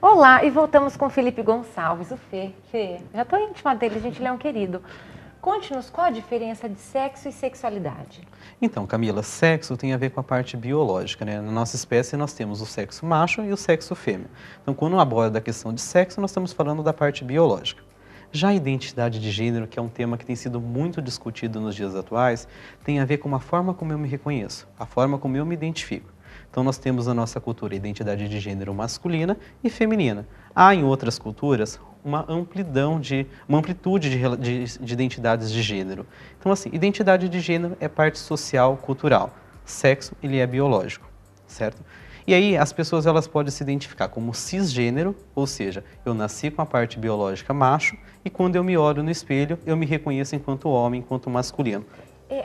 Olá, e voltamos com Felipe Gonçalves, o Fê. Fê, já estou íntima dele, gente, ele é um querido. Conte-nos qual a diferença de sexo e sexualidade. Então, Camila, sexo tem a ver com a parte biológica, né? Na nossa espécie nós temos o sexo macho e o sexo fêmea. Então, quando aborda a questão de sexo, nós estamos falando da parte biológica. Já a identidade de gênero, que é um tema que tem sido muito discutido nos dias atuais, tem a ver com a forma como eu me reconheço, a forma como eu me identifico. Então, nós temos na nossa cultura a identidade de gênero masculina e feminina. Há em outras culturas uma amplitude de identidades de gênero. Então, assim, identidade de gênero é parte social, cultural. Sexo, ele é biológico, certo? E aí, as pessoas elas podem se identificar como cisgênero, ou seja, eu nasci com a parte biológica macho e quando eu me olho no espelho, eu me reconheço enquanto homem, enquanto masculino.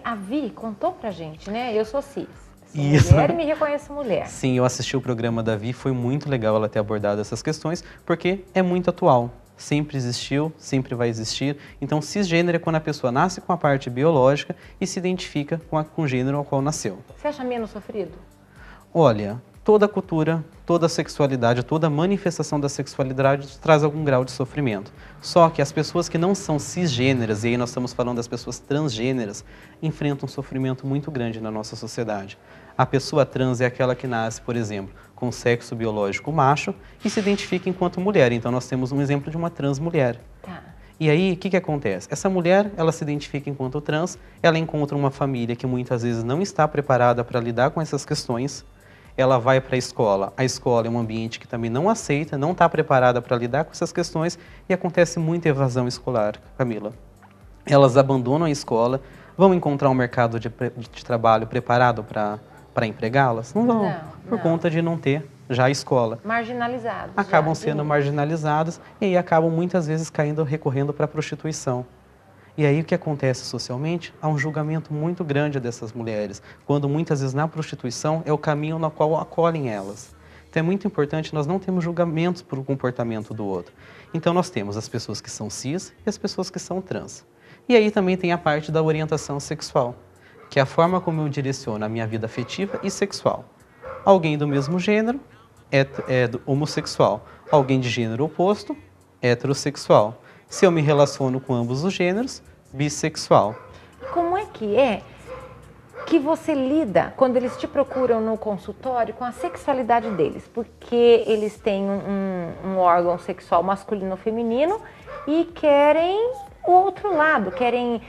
A Vi contou pra gente, né? Eu sou cis. Sou Isso. mulher e me reconheço mulher. Sim, eu assisti o programa da Vi, foi muito legal ela ter abordado essas questões, porque é muito atual. Sempre existiu, sempre vai existir. Então, cisgênero é quando a pessoa nasce com a parte biológica e se identifica com o gênero ao qual nasceu. Você acha menos sofrido? Olha, toda cultura, toda sexualidade, toda manifestação da sexualidade traz algum grau de sofrimento. Só que as pessoas que não são cisgêneras, e aí nós estamos falando das pessoas transgêneras, enfrentam um sofrimento muito grande na nossa sociedade. A pessoa trans é aquela que nasce, por exemplo, com sexo biológico macho e se identifica enquanto mulher. Então, nós temos um exemplo de uma trans mulher. Tá. E aí, o que acontece? Essa mulher, ela se identifica enquanto trans, ela encontra uma família que muitas vezes não está preparada para lidar com essas questões. Ela vai para a escola é um ambiente que também não aceita, não está preparada para lidar com essas questões e acontece muita evasão escolar, Camila. Elas abandonam a escola, vão encontrar um mercado de trabalho preparado para empregá-las? Não vão, por conta de não ter já a escola. Marginalizados. Acabam sendo marginalizadas e aí acabam muitas vezes recorrendo para a prostituição. E aí o que acontece socialmente? Há um julgamento muito grande dessas mulheres, quando muitas vezes na prostituição é o caminho no qual acolhem elas. Então é muito importante, nós não temos julgamentos por o comportamento do outro. Então nós temos as pessoas que são cis e as pessoas que são trans. E aí também tem a parte da orientação sexual, que é a forma como eu direciono a minha vida afetiva e sexual. Alguém do mesmo gênero é homossexual, alguém de gênero oposto, heterossexual. Se eu me relaciono com ambos os gêneros, bissexual. Como é que você lida quando eles te procuram no consultório com a sexualidade deles? Porque eles têm um órgão sexual masculino ou feminino e querem o outro lado, querem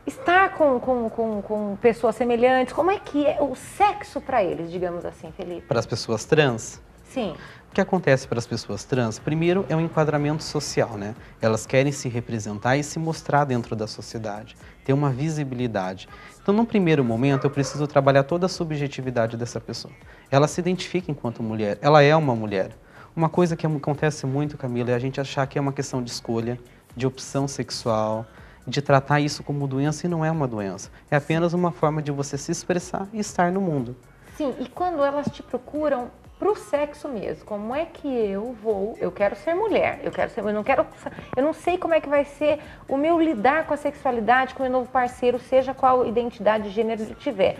estar com pessoas semelhantes. Como é que é o sexo para eles, digamos assim, Felipe? Para as pessoas trans? Sim. O que acontece para as pessoas trans? Primeiro é um enquadramento social, né? Elas querem se representar e se mostrar dentro da sociedade, ter uma visibilidade. Então, num primeiro momento, eu preciso trabalhar toda a subjetividade dessa pessoa. Ela se identifica enquanto mulher, ela é uma mulher. Uma coisa que acontece muito, Camila, é a gente achar que é uma questão de escolha, de opção sexual, de tratar isso como doença e não é uma doença. É apenas uma forma de você se expressar e estar no mundo. Sim, e quando elas te procuram pro sexo mesmo, como é que eu quero ser mulher, eu não sei como é que vai ser o meu lidar com a sexualidade com o meu novo parceiro, seja qual identidade de gênero ele tiver.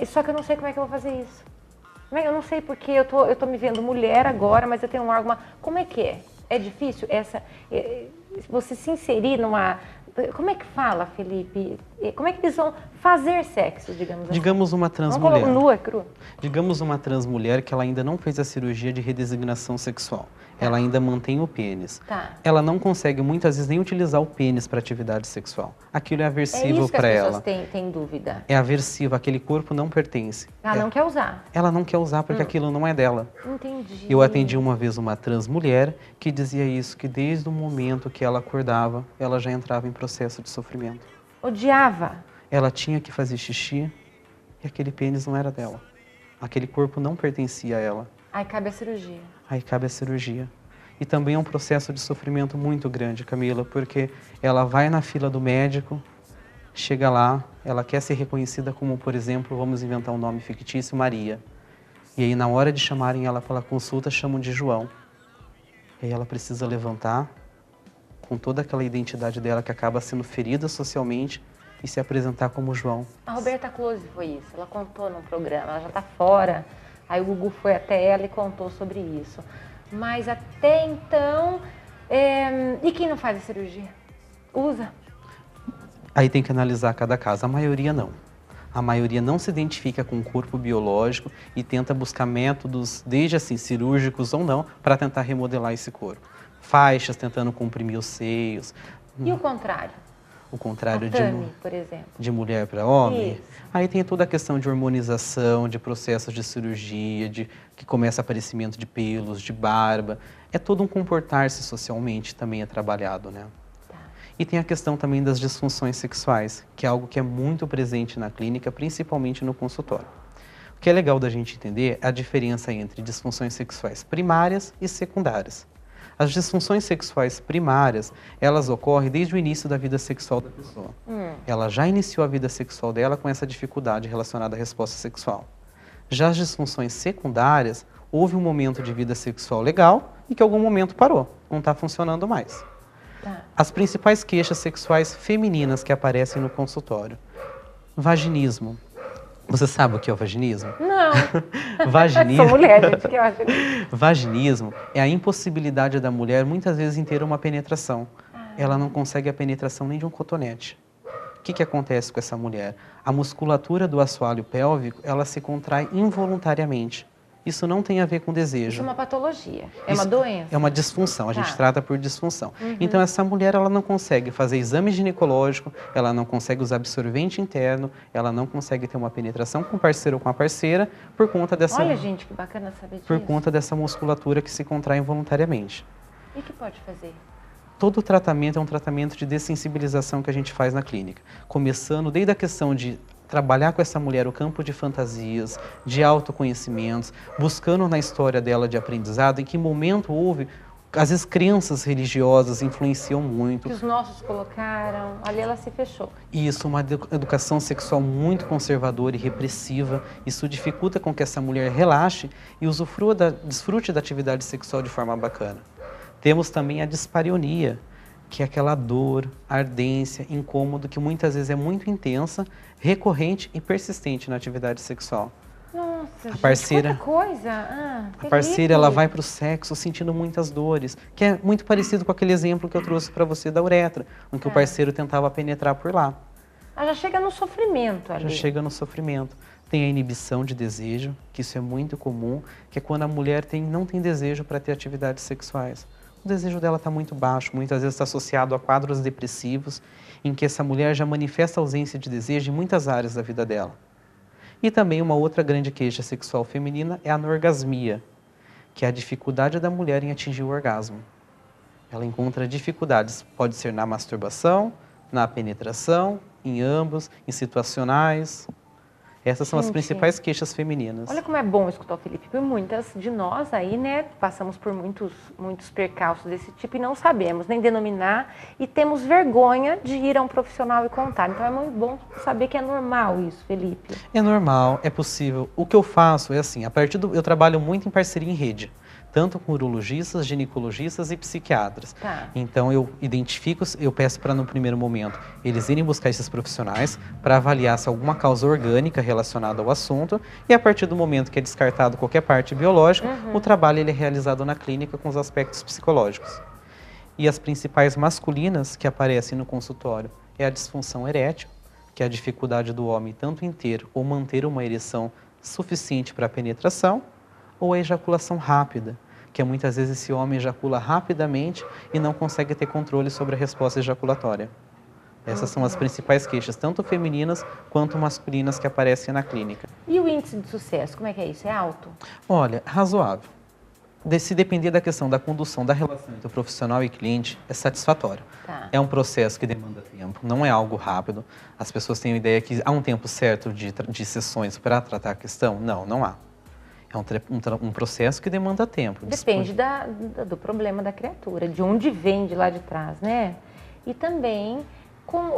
Só que eu não sei como é que eu vou fazer isso. Eu não sei porque eu tô me vendo mulher agora, mas eu tenho um órgão. Como é que é? É difícil você se inserir numa... Como é que fala, Felipe? Como é que eles vão fazer sexo, digamos assim? Digamos uma trans mulher. Nua, crua. Digamos uma trans mulher que ela ainda não fez a cirurgia de redesignação sexual. Ela ainda mantém o pênis. Tá. Ela não consegue muitas vezes nem utilizar o pênis para atividade sexual. Aquilo é aversivo para ela. É isso que as pessoas têm dúvida. É aversivo, aquele corpo não pertence. Ela não quer usar. Ela não quer usar porque aquilo não é dela. Entendi. Eu atendi uma vez uma trans mulher que dizia isso, que desde o momento que ela acordava, ela já entrava em processo de sofrimento. Odiava. Ela tinha que fazer xixi e aquele pênis não era dela. Aquele corpo não pertencia a ela. Aí cabe a cirurgia. Aí cabe a cirurgia. E também é um processo de sofrimento muito grande, Camila, porque ela vai na fila do médico, chega lá, ela quer ser reconhecida como, por exemplo, vamos inventar um nome fictício, Maria. E aí, na hora de chamarem ela pela consulta, chamam de João. E aí ela precisa levantar, com toda aquela identidade dela que acaba sendo ferida socialmente, e se apresentar como João. A Roberta Close foi isso, ela contou num programa, ela já está fora Aí o Gugu foi até ela e contou sobre isso. Mas até então, e quem não faz a cirurgia? Usa? Aí tem que analisar cada caso. A maioria não. A maioria não se identifica com o corpo biológico e tenta buscar métodos, desde assim, cirúrgicos ou não, para tentar remodelar esse corpo. Faixas tentando comprimir os seios. E o contrário? O contrário por exemplo. De mulher para homem. Isso. Aí tem toda a questão de hormonização, de processos de cirurgia, que começa aparecimento de pelos, de barba. É todo um comportar-se socialmente também é trabalhado, né? E tem a questão também das disfunções sexuais, que é algo que é muito presente na clínica, principalmente no consultório. O que é legal da gente entender é a diferença entre disfunções sexuais primárias e secundárias. As disfunções sexuais primárias, elas ocorrem desde o início da vida sexual da pessoa. Ela já iniciou a vida sexual dela com essa dificuldade relacionada à resposta sexual. Já as disfunções secundárias, houve um momento de vida sexual legal e que em algum momento parou, não está funcionando mais. As principais queixas sexuais femininas que aparecem no consultório. Vaginismo. Você sabe o que é o vaginismo? Não. Vaginismo. Sou mulher, gente, que eu acho. Vaginismo é a impossibilidade da mulher, muitas vezes, em ter uma penetração. Ela não consegue a penetração nem de um cotonete. O que acontece com essa mulher? A musculatura do assoalho pélvico, ela se contrai involuntariamente. Isso não tem a ver com desejo. Isso é uma patologia, é uma doença. É uma disfunção, a gente trata por disfunção. Então, essa mulher, ela não consegue fazer exame ginecológico, ela não consegue usar absorvente interno, ela não consegue ter uma penetração com o parceiro ou com a parceira por conta dessa... Olha, gente, que bacana saber disso. Por conta dessa musculatura que se contrai involuntariamente. E o que pode fazer? Todo o tratamento é um tratamento de dessensibilização que a gente faz na clínica. Começando desde a questão de trabalhar com essa mulher o campo de fantasias, de autoconhecimentos, buscando na história dela de aprendizado em que momento houve, às vezes crenças religiosas influenciam muito. Que os nossos colocaram, ali ela se fechou. Isso, uma educação sexual muito conservadora e repressiva, isso dificulta com que essa mulher relaxe e desfrute da atividade sexual de forma bacana. Temos também a dispareunia, que é aquela dor, ardência, incômodo, que muitas vezes é muito intensa, recorrente e persistente na atividade sexual. Nossa, a parceira, quanta coisa! A parceira, ela vai para o sexo sentindo muitas dores, que é muito parecido com aquele exemplo que eu trouxe para você da uretra, em que o parceiro tentava penetrar por lá. Já chega no sofrimento ali. Já chega no sofrimento. Tem a inibição de desejo, que isso é muito comum, que é quando a mulher não tem desejo para ter atividades sexuais. O desejo dela está muito baixo, muitas vezes está associado a quadros depressivos, em que essa mulher já manifesta ausência de desejo em muitas áreas da vida dela. E também uma outra grande queixa sexual feminina é a anorgasmia, que é a dificuldade da mulher em atingir o orgasmo. Ela encontra dificuldades, pode ser na masturbação, na penetração, em ambos, em situacionais. Essas são as principais queixas femininas. Olha como é bom escutar o Felipe, porque muitas de nós aí, né, passamos por muitos percalços desse tipo e não sabemos nem denominar e temos vergonha de ir a um profissional e contar. Então é muito bom saber que é normal isso, Felipe. É normal, é possível. O que eu faço é assim, eu trabalho muito em parceria em rede, tanto com urologistas, ginecologistas e psiquiatras. Então eu peço para no primeiro momento eles irem buscar esses profissionais para avaliar se há alguma causa orgânica relacionada ao assunto e a partir do momento que é descartado qualquer parte biológica, o trabalho ele é realizado na clínica com os aspectos psicológicos. E as principais masculinas que aparecem no consultório é a disfunção erétil, que é a dificuldade do homem tanto em ter ou manter uma ereção suficiente para a penetração, ou a ejaculação rápida, que é muitas vezes esse homem ejacula rapidamente e não consegue ter controle sobre a resposta ejaculatória. Essas são as principais queixas, tanto femininas quanto masculinas que aparecem na clínica. E o índice de sucesso, como é que é isso? É alto? Olha, razoável. Se depender da questão da condução da relação entre o profissional e cliente, é satisfatório. É um processo que demanda tempo, não é algo rápido. As pessoas têm a ideia que há um tempo certo de sessões para tratar a questão? Não, não há. É um processo que demanda tempo. Depende do problema da criatura, de onde vem de lá de trás, né? E também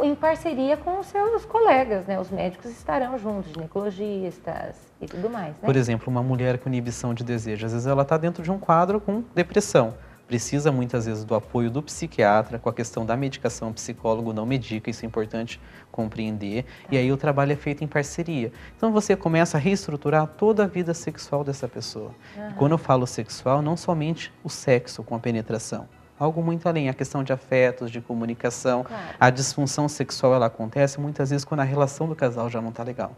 em parceria com os seus colegas, né? Os médicos estarão juntos, ginecologistas e tudo mais, né? Por exemplo, uma mulher com inibição de desejo, às vezes ela está dentro de um quadro com depressão. precisa muitas vezes do apoio do psiquiatra, com a questão da medicação, o psicólogo não medica, isso é importante compreender, e aí o trabalho é feito em parceria. Então você começa a reestruturar toda a vida sexual dessa pessoa. E quando eu falo sexual, não somente o sexo com a penetração, algo muito além, a questão de afetos, de comunicação. Claro. A disfunção sexual ela acontece muitas vezes quando a relação do casal já não está legal.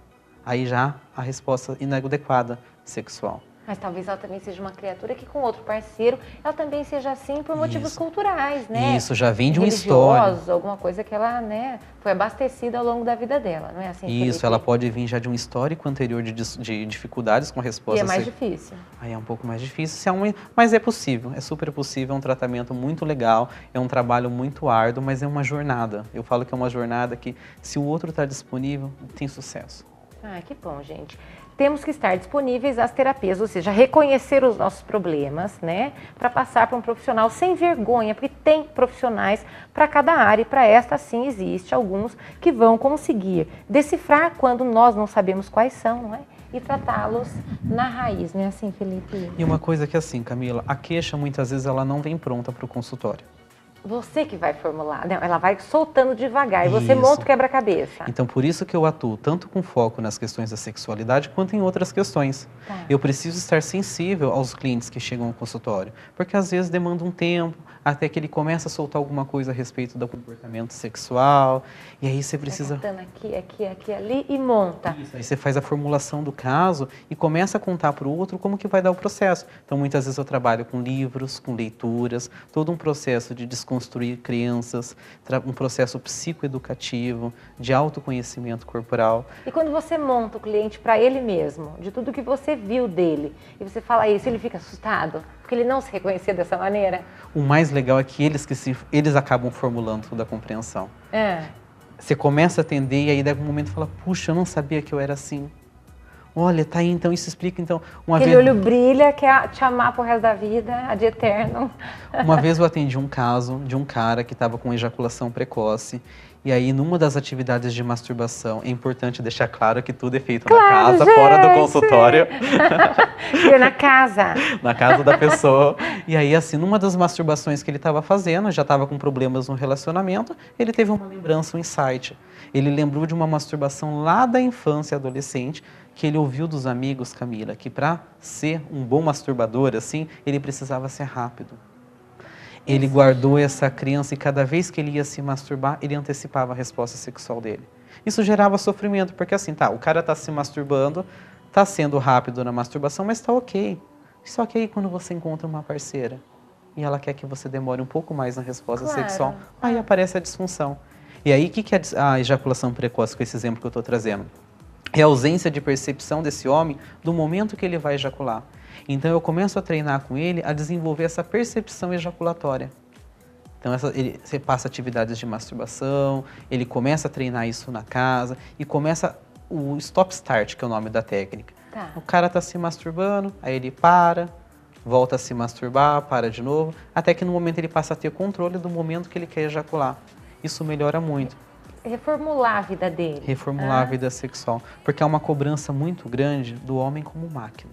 Aí já a resposta inadequada sexual. Mas talvez ela também seja uma criatura que com outro parceiro, ela também seja assim por motivos culturais, né? Isso, já vem de uma história. Alguma coisa que ela, né, foi abastecida ao longo da vida dela, não é assim? Isso, Felipe? ela pode vir já de um histórico anterior de dificuldades com a resposta. E é mais difícil. Aí é um pouco mais difícil, mas é possível, é super possível, é um tratamento muito legal, é um trabalho muito árduo, mas é uma jornada. Eu falo que é uma jornada que, se o outro está disponível, tem sucesso. Ah, que bom, gente. Temos que estar disponíveis às terapias, ou seja, reconhecer os nossos problemas, né? Para passar para um profissional sem vergonha, porque tem profissionais para cada área e para esta sim existe alguns que vão conseguir decifrar quando nós não sabemos quais são, não é? E tratá-los na raiz, não é assim, Felipe? E uma coisa que é assim, Camila, a queixa muitas vezes ela não vem pronta para o consultório. Você que vai formular, não, ela vai soltando devagar e você Isso. monta o quebra-cabeça. Então, por isso que eu atuo tanto com foco nas questões da sexualidade quanto em outras questões. Tá. Eu preciso estar sensível aos clientes que chegam ao consultório, porque às vezes demanda um tempo até que ele começa a soltar alguma coisa a respeito do comportamento sexual, e aí você precisa... Vai aqui, ali e monta. Isso, aí você faz a formulação do caso e começa a contar para o outro como que vai dar o processo. Então, muitas vezes eu trabalho com livros, com leituras, todo um processo de desconstruir crenças, um processo psicoeducativo, de autoconhecimento corporal. E quando você monta o cliente para ele mesmo, de tudo que você viu dele, e você fala isso, ele fica assustado? Porque ele não se reconhecia dessa maneira? O mais legal é que eles acabam formulando toda a compreensão. É. Você começa a atender e aí daqui um momento fala, puxa, eu não sabia que eu era assim. Olha, tá aí, então isso explica, então... Aquele olho brilha, quer te amar pro resto da vida, de eterno. Uma vez eu atendi um caso de um cara que estava com ejaculação precoce, e aí numa das atividades de masturbação, é importante deixar claro que tudo é feito na casa, gente. fora do consultório. E na casa. Na casa da pessoa. E aí, assim, numa das masturbações que ele estava fazendo, já estava com problemas no relacionamento, ele teve uma lembrança, um insight. Ele lembrou de uma masturbação lá da infância e adolescente, que ele ouviu dos amigos, Camila, que para ser um bom masturbador, assim, ele precisava ser rápido. Ele guardou essa crença e cada vez que ele ia se masturbar, ele antecipava a resposta sexual dele. Isso gerava sofrimento, porque assim, tá, o cara tá se masturbando, tá sendo rápido na masturbação, mas tá ok. Só que aí quando você encontra uma parceira e ela quer que você demore um pouco mais na resposta sexual, aí aparece a disfunção. E aí, o que é a ejaculação precoce, com esse exemplo que eu estou trazendo? É a ausência de percepção desse homem do momento que ele vai ejacular. Então, eu começo a treinar com ele a desenvolver essa percepção ejaculatória. Então, você passa atividades de masturbação, ele começa a treinar isso na casa e começa o stop-start, que é o nome da técnica. Tá. O cara está se masturbando, aí ele para, volta a se masturbar, para de novo, até que no momento ele passa a ter controle do momento que ele quer ejacular. Isso melhora muito. Reformular a vida dele. Reformular a vida sexual. Porque há uma cobrança muito grande do homem como máquina.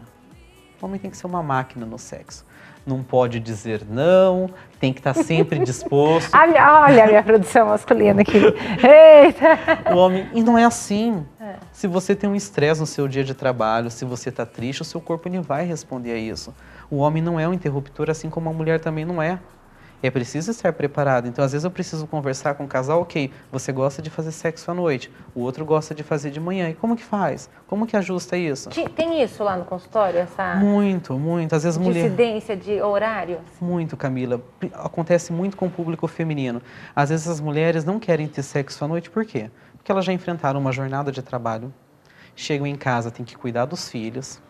O homem tem que ser uma máquina no sexo. Não pode dizer não, tem que estar sempre disposto. Olha a minha produção masculina aqui. Eita! O homem, e não é assim. Se você tem um estresse no seu dia de trabalho, se você está triste, o seu corpo ele vai responder a isso. O homem não é um interruptor, assim como a mulher também não é. É preciso estar preparado. Então, às vezes eu preciso conversar com o casal, ok, você gosta de fazer sexo à noite, o outro gosta de fazer de manhã. E como que faz? Como que ajusta isso? Tem isso lá no consultório, essa Muito, muito. Às vezes dissidência de horários? Muito, Camila. Acontece muito com o público feminino. Às vezes as mulheres não querem ter sexo à noite, por quê? Porque elas já enfrentaram uma jornada de trabalho, chegam em casa, tem que cuidar dos filhos,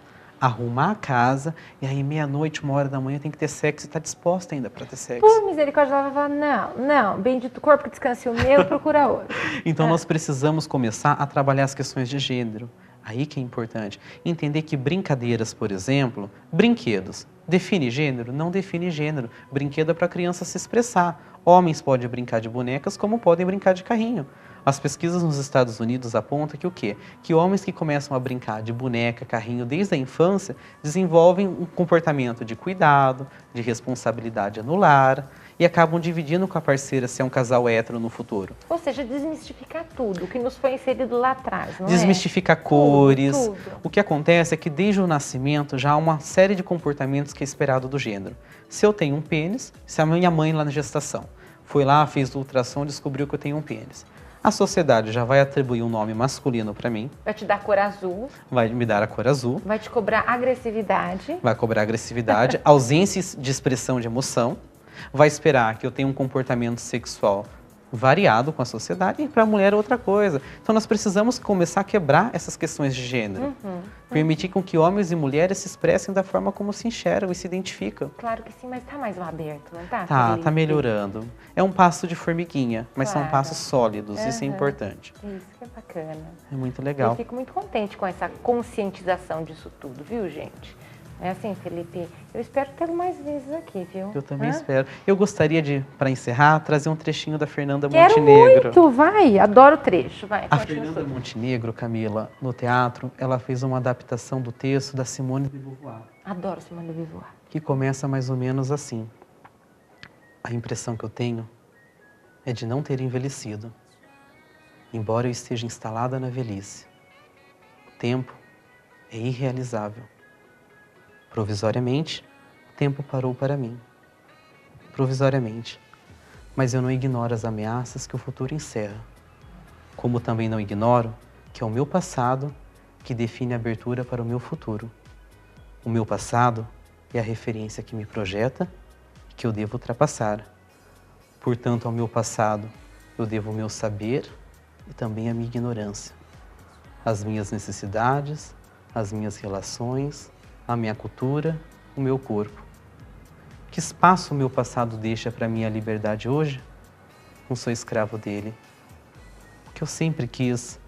arrumar a casa, e aí meia-noite, 1h da manhã tem que ter sexo e está disposta ainda para ter sexo. Por misericórdia, ela vai falar, não, bendito corpo que descanse o meu, procura outro. Então nós precisamos começar a trabalhar as questões de gênero. Aí que é importante. Entender que brincadeiras, por exemplo, brinquedos, define gênero? Não define gênero. Brinquedo é para a criança se expressar. Homens podem brincar de bonecas como podem brincar de carrinho. As pesquisas nos Estados Unidos apontam que o quê? Que homens que começam a brincar de boneca, carrinho desde a infância, desenvolvem um comportamento de cuidado, de responsabilidade no lar e acabam dividindo com a parceira se é um casal hétero no futuro. Ou seja, desmistificar tudo, o que nos foi inserido lá atrás, não Desmistificar cores. Tudo. O que acontece é que desde o nascimento já há uma série de comportamentos que é esperado do gênero. Se eu tenho um pênis, se a minha mãe lá na gestação foi lá, fez o ultrassom e descobriu que eu tenho um pênis, a sociedade já vai atribuir um nome masculino para mim. Vai te dar cor azul. Vai me dar a cor azul. Vai te cobrar agressividade. Vai cobrar agressividade, ausência de expressão de emoção. Vai esperar que eu tenha um comportamento sexual variado com a sociedade e para a mulher é outra coisa. Então nós precisamos começar a quebrar essas questões de gênero. Permitir com que homens e mulheres se expressem da forma como se enxergam e se identificam. Claro que sim, mas está mais aberto, não está? Tá melhorando. É um passo de formiguinha, mas são passos sólidos, isso é importante. Isso que é bacana. É muito legal. Eu fico muito contente com essa conscientização disso tudo, viu, gente? É assim, Felipe, eu espero tê-lo mais vezes aqui, viu? Eu também espero. Eu gostaria de, para encerrar, trazer um trechinho da Fernanda Quero Montenegro. Muito, vai, adoro o trecho, vai. A Fernanda Montenegro, Camila, no teatro, ela fez uma adaptação do texto da Simone de Beauvoir. Adoro Simone de Beauvoir. Que começa mais ou menos assim. A impressão que eu tenho é de não ter envelhecido, embora eu esteja instalada na velhice. O tempo é irrealizável. Provisoriamente, o tempo parou para mim. Provisoriamente. Mas eu não ignoro as ameaças que o futuro encerra. Como também não ignoro que é o meu passado que define a abertura para o meu futuro. O meu passado é a referência que me projeta e que eu devo ultrapassar. Portanto, ao meu passado, eu devo o meu saber e também a minha ignorância. As minhas necessidades, as minhas relações, a minha cultura, o meu corpo. Que espaço o meu passado deixa para a minha liberdade hoje? Não sou escravo dele. O que eu sempre quis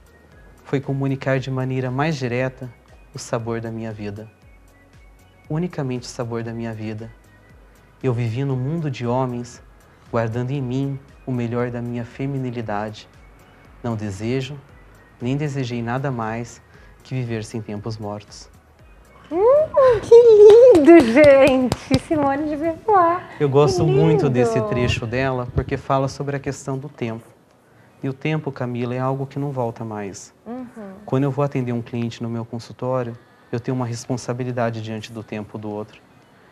foi comunicar de maneira mais direta o sabor da minha vida. Unicamente o sabor da minha vida. Eu vivi num mundo de homens, guardando em mim o melhor da minha feminilidade. Não desejo, nem desejei nada mais que viver sem tempos mortos. Que lindo, gente! Simone de Beauvoir. Eu gosto muito desse trecho dela porque fala sobre a questão do tempo. E o tempo, Camila, é algo que não volta mais. Quando eu vou atender um cliente no meu consultório, eu tenho uma responsabilidade diante do tempo do outro.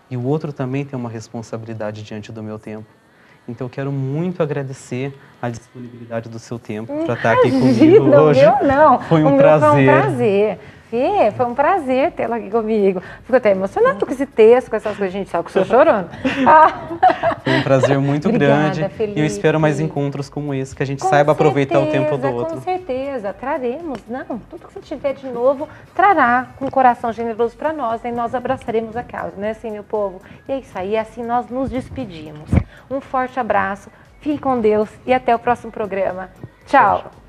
E o outro também tem uma responsabilidade diante do meu tempo. Então eu quero muito agradecer a disponibilidade do seu tempo para estar aqui comigo hoje. Não. Foi um prazer. Foi um prazer. Fê, foi um prazer tê-la aqui comigo. Fico até emocionada com esse texto, com essas coisas. Gente, sabe que eu estou chorando. Foi um prazer muito Obrigada, grande. Felipe. E eu espero mais encontros como esse, que a gente saiba aproveitar o tempo do outro. Com certeza, traremos. Não, tudo que você tiver de novo, trará com um coração generoso para nós. E nós abraçaremos a causa, né, assim, meu povo? E é isso aí, assim nós nos despedimos. Um forte abraço, fique com Deus e até o próximo programa. Tchau.